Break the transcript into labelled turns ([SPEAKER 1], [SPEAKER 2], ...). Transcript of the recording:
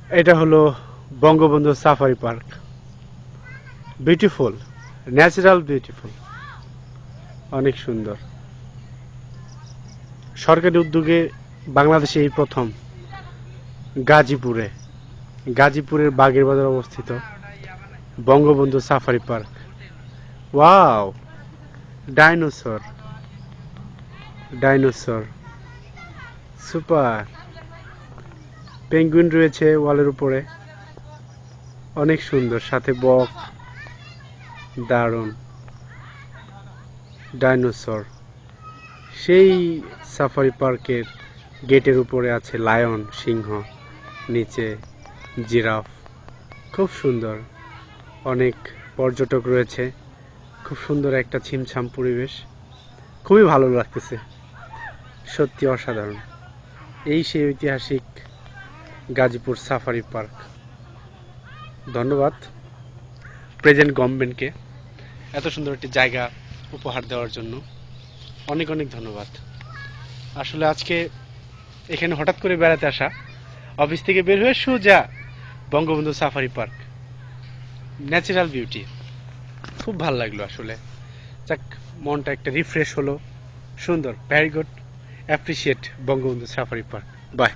[SPEAKER 1] এটা হলো Bangabandhu safari park. Beautiful, natural beautiful, অনেক সুন্দর। সরকারি উদ্যোগে বাংলাদেশে এই প্রথম গাজীপুরে, গাজীপুরের বাগের বাজার অবস্থিত Bangabandhu safari park. Wow, dinosaur, dinosaur, super. Penguin রয়েছে ওয়ালের উপরে, অনেক সুন্দর, সাথে বক, দারুণ। ডাইনোসর, সেই সাফারি পার্কের গেটের উপরে আছে লায়ন, সিংহ, নিচে জিরাফ। খুব সুন্দর, অনেক পর্যটক রয়েছে, খুব সুন্দর একটা ছিমছাম পরিবেশ, খুবই ভালো লাগতেছে, সত্যি অসাধারণ। এই সেই ঐতিহাসিক গাজীপুর সাফারি পার্ক। ধন্যবাদ প্রেজেন্ট গভর্নমেন্টকে এত সুন্দর একটি জায়গা উপহার দেওয়ার জন্য, অনেক অনেক ধন্যবাদ। আসলে আজকে এখানে হঠাৎ করে বেড়াতে আসা, অফিস থেকে বের হয়ে সোজা Bangabandhu safari park, natural beauty, খুব ভালো লাগলো আসলে। যাক, মনটা একটা রিফ্রেশ হলো। সুন্দর, very good, appreciate Bangabandhu safari park. By.